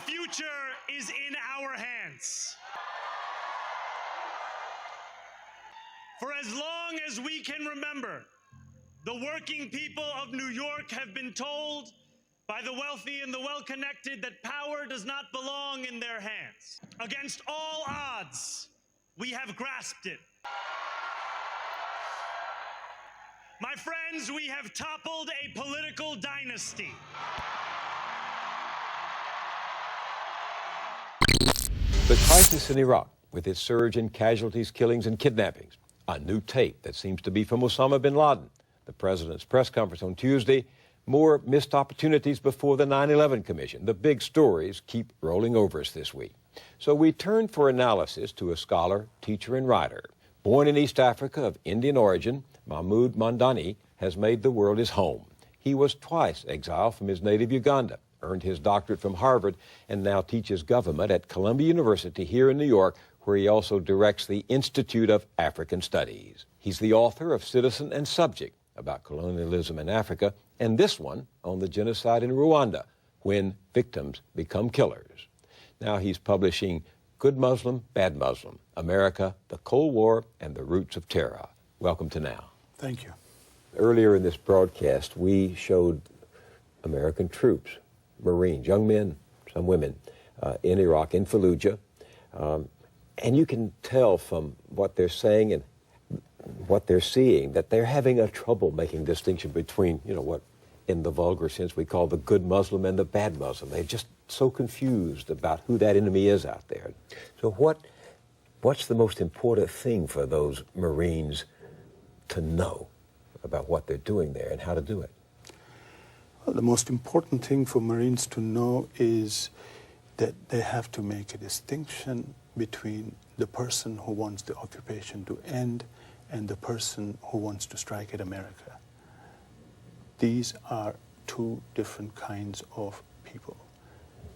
future is in our hands. For as long as we can remember, the working people of New York have been told by the wealthy and the well-connected that power does not belong in their hands. Against all odds, we have grasped it. My friends, we have toppled a political dynasty. The crisis in Iraq, with its surge in casualties, killings, and kidnappings. A new tape that seems to be from Osama bin Laden. The president's press conference on Tuesday. More missed opportunities before the 9/11 Commission. The big stories keep rolling over us this week. So we turn for analysis to a scholar, teacher, and writer. Born in East Africa of Indian origin, Mahmood Mamdani has made the world his home. He was twice exiled from his native Uganda, earned his doctorate from Harvard, and now teaches government at Columbia University here in New York, where he also directs the Institute of African Studies. He's the author of Citizen and Subject, about colonialism in Africa, and this one on the genocide in Rwanda, when victims become killers. Now he's publishing Good Muslim, Bad Muslim, America, the Cold War, and the Roots of Terror. Welcome to Now. Thank you. Earlier in this broadcast, we showed American troops, Marines, young men, some women, in Iraq, in Fallujah. And you can tell from what they're saying and what they're seeing that they're having a trouble making distinction between, what in the vulgar sense we call the good Muslim and the bad Muslim. They're just so confused about who that enemy is out there. So what's the most important thing for those Marines to know about what they're doing there and how to do it? Well, the most important thing for Marines to know is that they have to make a distinction between the person who wants the occupation to end and the person who wants to strike at America. These are two different kinds of people.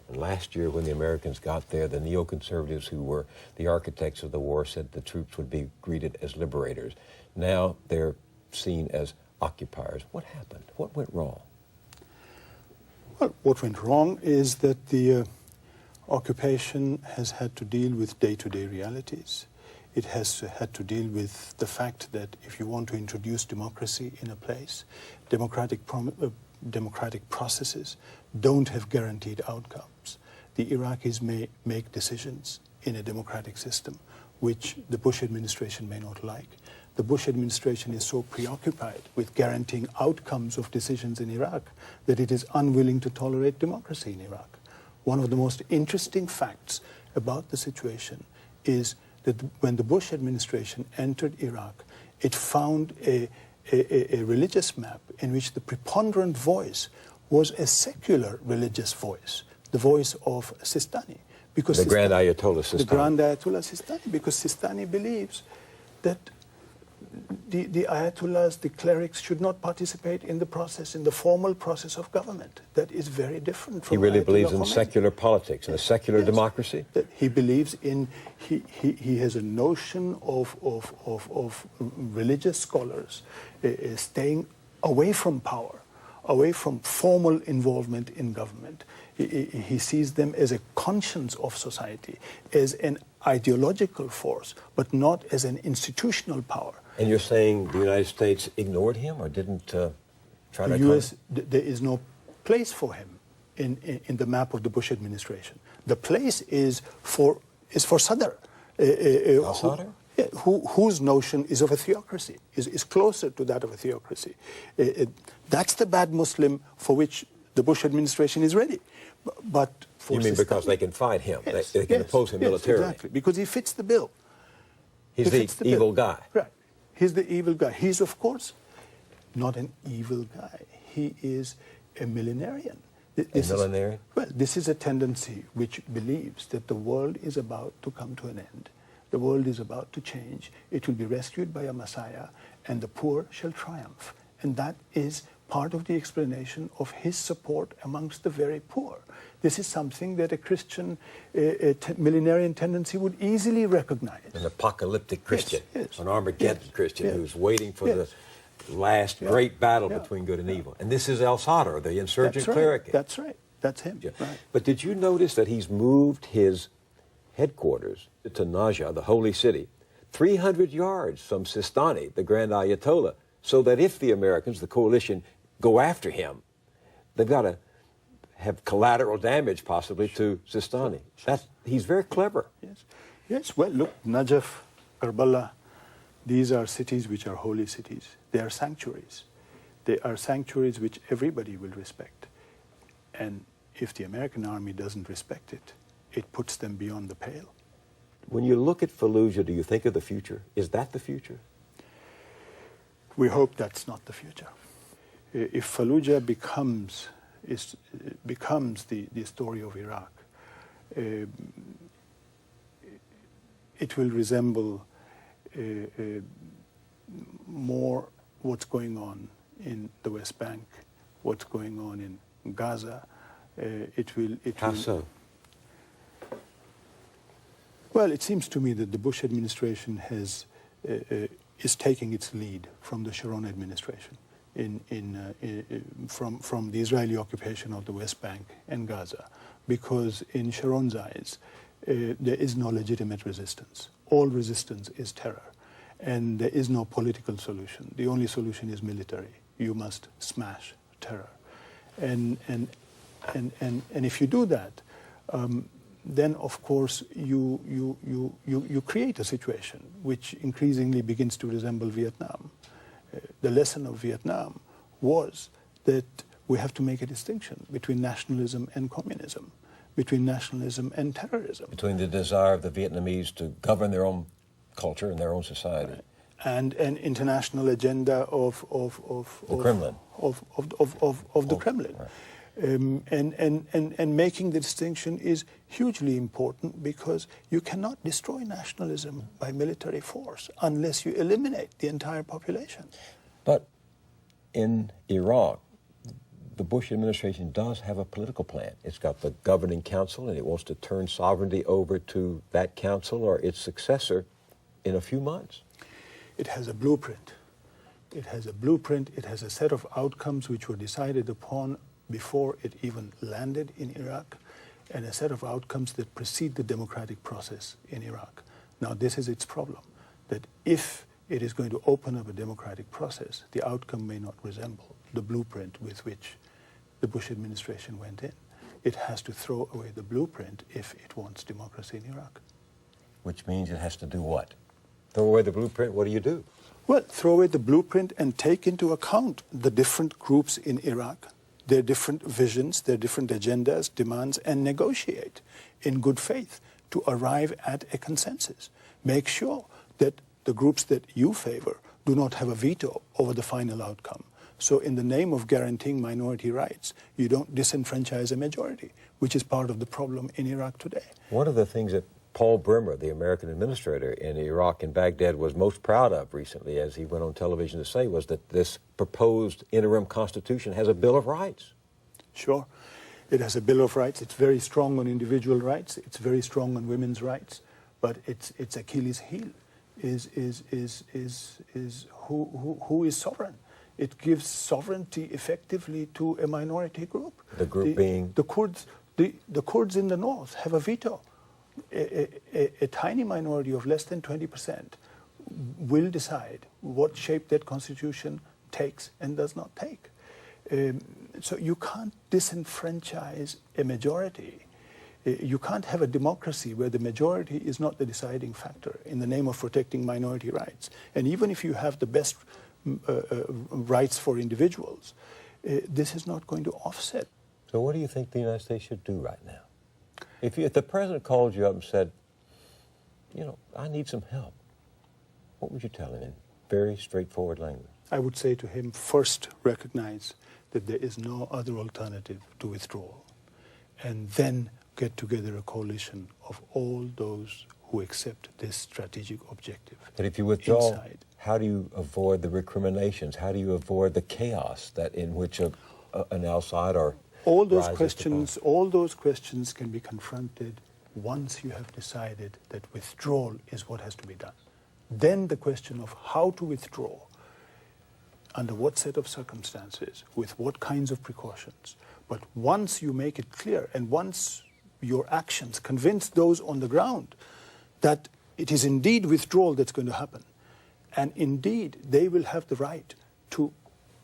And last year when the Americans got there, the neoconservatives who were the architects of the war said the troops would be greeted as liberators. Now they're seen as occupiers. What happened? What went wrong? Well, what went wrong is that the occupation has had to deal with day-to-day realities. It has had to deal with the fact that if you want to introduce democracy in a place, democratic processes don't have guaranteed outcomes. The Iraqis may make decisions in a democratic system which the Bush administration may not like. The Bush administration is so preoccupied with guaranteeing outcomes of decisions in Iraq that it is unwilling to tolerate democracy in Iraq. One of the most interesting facts about the situation is that when the Bush administration entered Iraq, it found a religious map in which the preponderant voice was a secular religious voice, the voice of Sistani. Because the Grand Ayatollah Sistani. The Grand Ayatollah Sistani, because Sistani believes that the Ayatollahs, the clerics, should not participate in the process, in the formal process of government. That is very different from He really Ayatollah believes in Khomeini. Secular politics, in a secular democracy? That he believes in, he has a notion of religious scholars staying away from power, away from formal involvement in government. He sees them as a conscience of society, as an ideological force, but not as an institutional power. And you're saying the United States ignored him or didn't try to... The U.S., there is no place for him in the map of the Bush administration. The place is for Sadr. Al-Sadr? Whose notion is of a theocracy, is closer to that of a theocracy. That's the bad Muslim for which the Bush administration is ready. But for You mean because they can fight him, yes, they can oppose him militarily? Exactly, because he fits the bill. He's the evil guy. Right. He's the evil guy. He's, of course, not an evil guy. He is a millenarian. Millenarian? Well, this is a tendency which believes that the world is about to come to an end. The world is about to change. It will be rescued by a Messiah, and the poor shall triumph. And that is part of the explanation of his support amongst the very poor. This is something that a Christian millenarian tendency would easily recognize. An apocalyptic Christian, yes, an Armageddon Christian who's waiting for the last great battle between good and evil. And this is Al-Sadr, the insurgent cleric. That's right. That's him. Yeah. Right. But did you notice that he's moved his headquarters to Najaf, the holy city, 300 yards from Sistani, the Grand Ayatollah, so that if the Americans, the coalition, go after him, they've got to have collateral damage possibly to Sistani. He's very clever. Yes. Yes. Well, look, Najaf, Karbala, these are cities which are holy cities. They are sanctuaries. They are sanctuaries which everybody will respect. And if the American army doesn't respect it, it puts them beyond the pale. When you look at Fallujah, do you think of the future? Is that the future? We hope that's not the future. If Fallujah becomes the story of Iraq, it will resemble more what's going on in the West Bank, what's going on in Gaza. How so? Well, it seems to me that the Bush administration is taking its lead from the Sharon administration from the Israeli occupation of the West Bank and Gaza, because in Sharon's eyes, there is no legitimate resistance. All resistance is terror, and there is no political solution. The only solution is military. You must smash terror, and if you do that, then of course you create a situation which increasingly begins to resemble Vietnam. The lesson of Vietnam was that we have to make a distinction between nationalism and communism, between nationalism and terrorism. Between the desire of the Vietnamese to govern their own culture and their own society. Right. And an international agenda of the Kremlin. Of the Kremlin. Right. And making the distinction is hugely important, because you cannot destroy nationalism by military force unless you eliminate the entire population. But in Iraq, the Bush administration does have a political plan. It's got the governing council, and it wants to turn sovereignty over to that council or its successor in a few months. It has a blueprint. It has a blueprint. It has a set of outcomes which were decided upon before it even landed in Iraq, and a set of outcomes that precede the democratic process in Iraq. Now, this is its problem, that if it is going to open up a democratic process, the outcome may not resemble the blueprint with which the Bush administration went in. It has to throw away the blueprint if it wants democracy in Iraq. Which means it has to do what? Throw away the blueprint? What do you do? Well, throw away the blueprint and take into account the different groups in Iraq, their different visions, their different agendas, demands, and negotiate in good faith to arrive at a consensus. Make sure that the groups that you favor do not have a veto over the final outcome. So in the name of guaranteeing minority rights, you don't disenfranchise a majority, which is part of the problem in Iraq today. One of the things that Paul Bremer, the American administrator in Iraq and Baghdad, was most proud of recently, as he went on television to say, was that this proposed interim constitution has a Bill of Rights. Sure. It has a Bill of Rights. It's very strong on individual rights. It's very strong on women's rights. But its Achilles heel is who is sovereign. It gives sovereignty effectively to a minority group. The group being? The Kurds. The Kurds in the north have a veto. A tiny minority of less than 20% will decide what shape that constitution takes and does not take. So you can't disenfranchise a majority. You can't have a democracy where the majority is not the deciding factor in the name of protecting minority rights. And even if you have the best rights for individuals, this is not going to offset. So what do you think the United States should do right now? If the president called you up and said, you know, I need some help, what would you tell him in very straightforward language? I would say to him, first recognize that there is no other alternative to withdrawal, and then get together a coalition of all those who accept this strategic objective. But if you withdraw, inside. How do you avoid the recriminations? How do you avoid the chaos that in which an outsider all those questions can be confronted once you have decided that withdrawal is what has to be done. Then the question of how to withdraw, under what set of circumstances, with what kinds of precautions. But once you make it clear, and once your actions convince those on the ground that it is indeed withdrawal that's going to happen, and indeed they will have the right to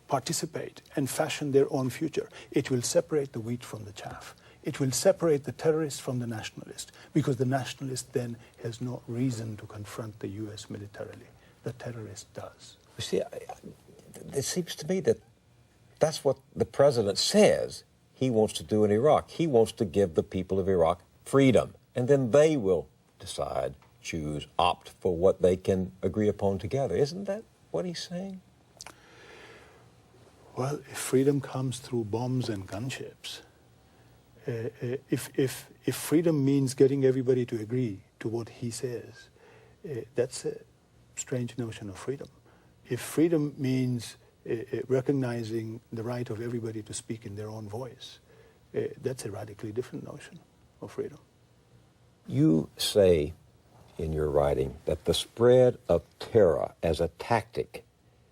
participate and fashion their own future, it will separate the wheat from the chaff. It will separate the terrorist from the nationalist, because the nationalist then has no reason to confront the US militarily. The terrorist does. You see, it seems to me that that's what the president says he wants to do in Iraq. He wants to give the people of Iraq freedom, and then they will decide, choose, opt for what they can agree upon together. Isn't that what he's saying? Well, if freedom comes through bombs and gunships, if freedom means getting everybody to agree to what he says, that's a strange notion of freedom. If freedom means recognizing the right of everybody to speak in their own voice, that's a radically different notion of freedom. You say in your writing that the spread of terror as a tactic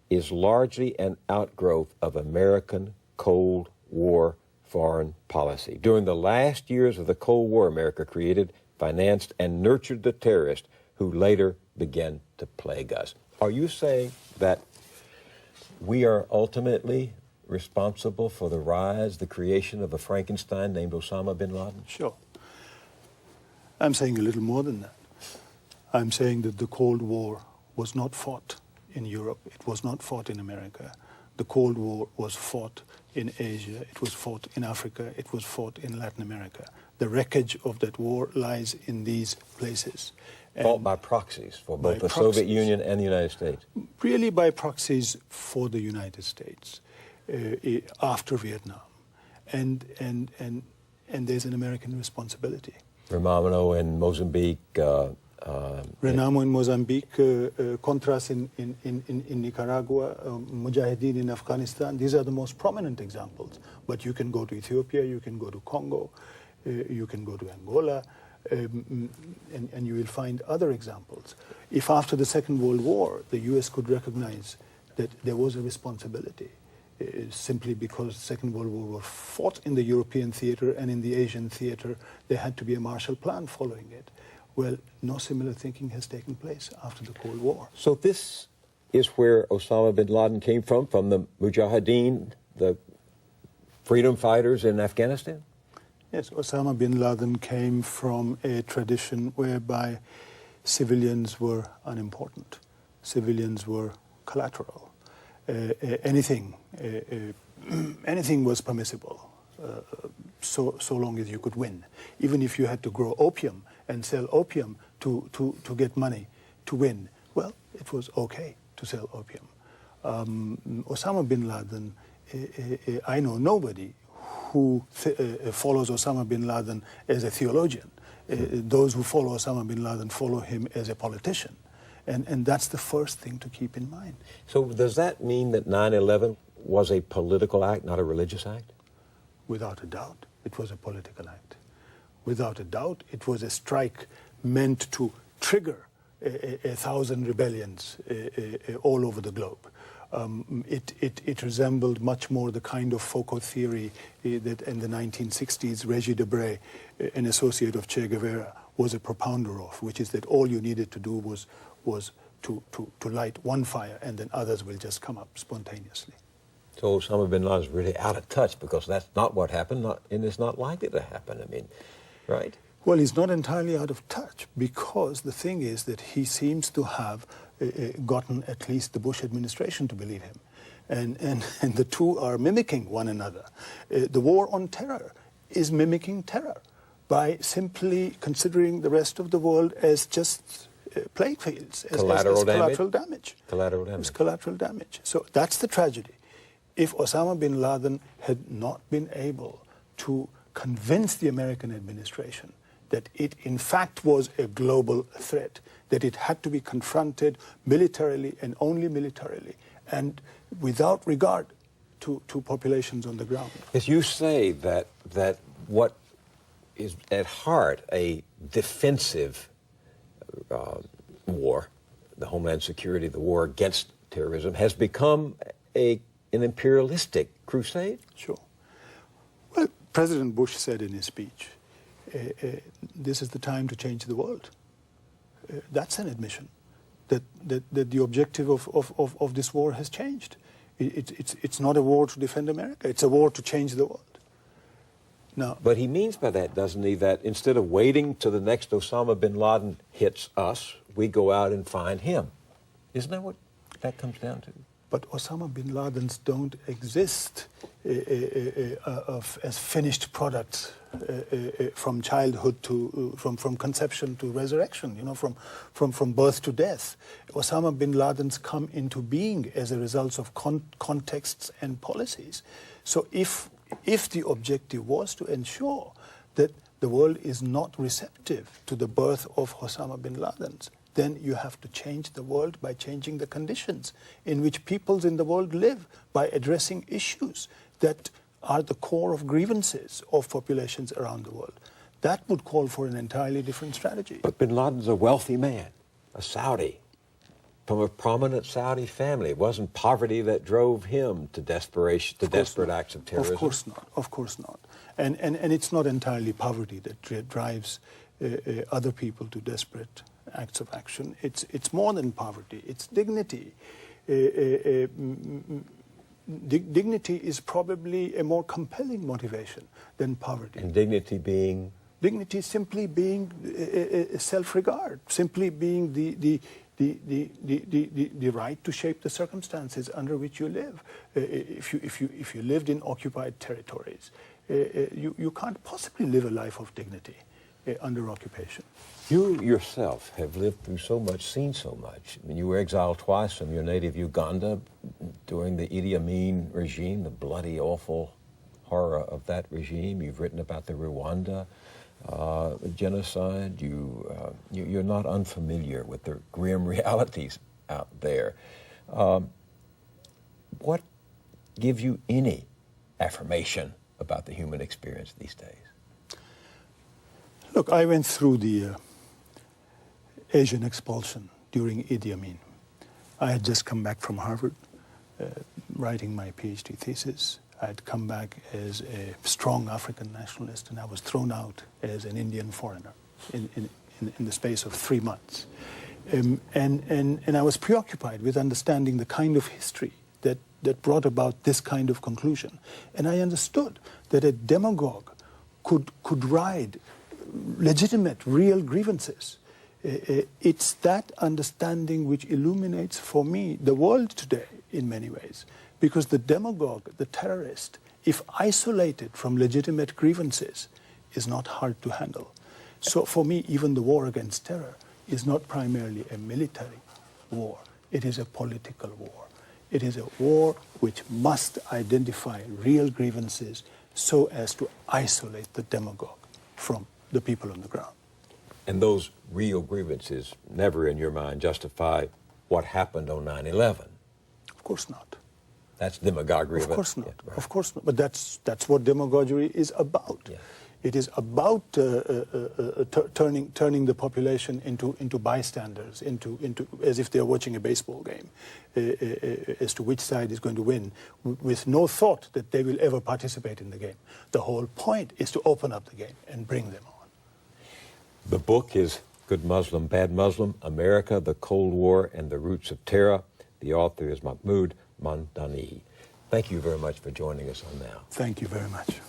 is largely an outgrowth of American Cold War foreign policy. During the last years of the Cold War, America created, financed, and nurtured the terrorists who later began to plague us. Are you saying that we are ultimately responsible for the rise, the creation of a Frankenstein named Osama bin Laden? Sure. I'm saying a little more than that. I'm saying that the Cold War was not fought in Europe. It was not fought in America. The Cold War was fought in Asia. It was fought in Africa. It was fought in Latin America. The wreckage of that war lies in these places. Fought by proxies for both the Soviet Union and the United States. Really by proxies for the United States after Vietnam. And there's an American responsibility. Renamo in Mozambique. Renamo in Mozambique, Contras in Nicaragua, Mujahideen in Afghanistan. These are the most prominent examples. But you can go to Ethiopia, you can go to Congo, you can go to Angola, and you will find other examples. If after the Second World War the US could recognize that there was a responsibility, simply because the Second World War was fought in the European theater and in the Asian theater, there had to be a Marshall Plan following it. Well, no similar thinking has taken place after the Cold War. So this is where Osama bin Laden came from the Mujahideen, the freedom fighters in Afghanistan? Yes, Osama bin Laden came from a tradition whereby civilians were unimportant. Civilians were collateral. Anything was permissible, so long as you could win. Even if you had to grow opium and sell opium to get money to win, well, it was okay to sell opium. Osama bin Laden, I know nobody who follows Osama bin Laden as a theologian. Those who follow Osama bin Laden follow him as a politician. And that's the first thing to keep in mind. So does that mean that 9/11 was a political act, not a religious act? Without a doubt, it was a political act. Without a doubt, it was a strike meant to trigger 1,000 rebellions all over the globe. It resembled much more the kind of Foucault theory that in the 1960s, Regis Debray, an associate of Che Guevara, was a propounder of, which is that all you needed to do was to light one fire and then others will just come up spontaneously. So Osama bin Laden is really out of touch because that's not what happened, and it's not likely to happen. I mean, right? Well, he's not entirely out of touch because the thing is that he seems to have gotten at least the Bush administration to believe him. And the two are mimicking one another. The war on terror is mimicking terror by simply considering the rest of the world as just plague fields, as collateral damage. Collateral damage. It's collateral damage. So that's the tragedy. If Osama bin Laden had not been able to convince the American administration that it in fact was a global threat, that it had to be confronted militarily and only militarily, and without regard to populations on the ground. As you say that what is at heart a defensive war, the Homeland Security, the war against terrorism, has become an imperialistic crusade? Sure. Well, President Bush said in his speech, this is the time to change the world. That's an admission that the objective of this war has changed. It's not a war to defend America. It's a war to change the world. Now, but he means by that, doesn't he, that instead of waiting till the next Osama bin Laden hits us, we go out and find him. Isn't that what that comes down to? But Osama bin Ladens don't exist as finished products from childhood to from conception to resurrection. You know, from birth to death. Osama bin Ladens come into being as a result of contexts and policies. So if the objective was to ensure that the world is not receptive to the birth of Osama bin Ladens, then you have to change the world by changing the conditions in which peoples in the world live, by addressing issues that are the core of grievances of populations around the world. That would call for an entirely different strategy. But bin Laden's a wealthy man, a Saudi, from a prominent Saudi family. It wasn't poverty that drove him to desperation, to desperate acts of terrorism. Of course not. Of course not. And it's not entirely poverty that drives other people to desperate acts of action. It's more than poverty. It's dignity. Dignity is probably a more compelling motivation than poverty. And dignity being? Dignity simply being self-regard, simply being the right to shape the circumstances under which you live. If you lived in occupied territories, you can't possibly live a life of dignity under occupation. You yourself have lived through so much, seen so much. I mean, you were exiled twice from your native Uganda during the Idi Amin regime, the bloody, awful horror of that regime. You've written about the Rwanda genocide. You're not unfamiliar with the grim realities out there. What gives you any affirmation about the human experience these days? Look, I went through the Asian expulsion during Idi Amin. I had just come back from Harvard, writing my PhD thesis. I had come back as a strong African nationalist, and I was thrown out as an Indian foreigner in the space of 3 months. And I was preoccupied with understanding the kind of history that brought about this kind of conclusion. And I understood that a demagogue could ride legitimate, real grievances. It's that understanding which illuminates for me the world today in many ways. Because the demagogue, the terrorist, if isolated from legitimate grievances, is not hard to handle. So for me, even the war against terror is not primarily a military war. It is a political war. It is a war which must identify real grievances so as to isolate the demagogue from the people on the ground. And those real grievances never, in your mind, justify what happened on 9/11? Of course not. That's demagoguery. Of course not. Yeah, right. Of course not. But that's what demagoguery is about. Yeah. It is about turning the population into bystanders, into as if they're watching a baseball game, as to which side is going to win, with no thought that they will ever participate in the game. The whole point is to open up the game and bring them on. The book is Good Muslim, Bad Muslim, America, the Cold War, and the Roots of Terror. The author is Mahmood Mamdani. Thank you very much for joining us on Now. Thank you very much.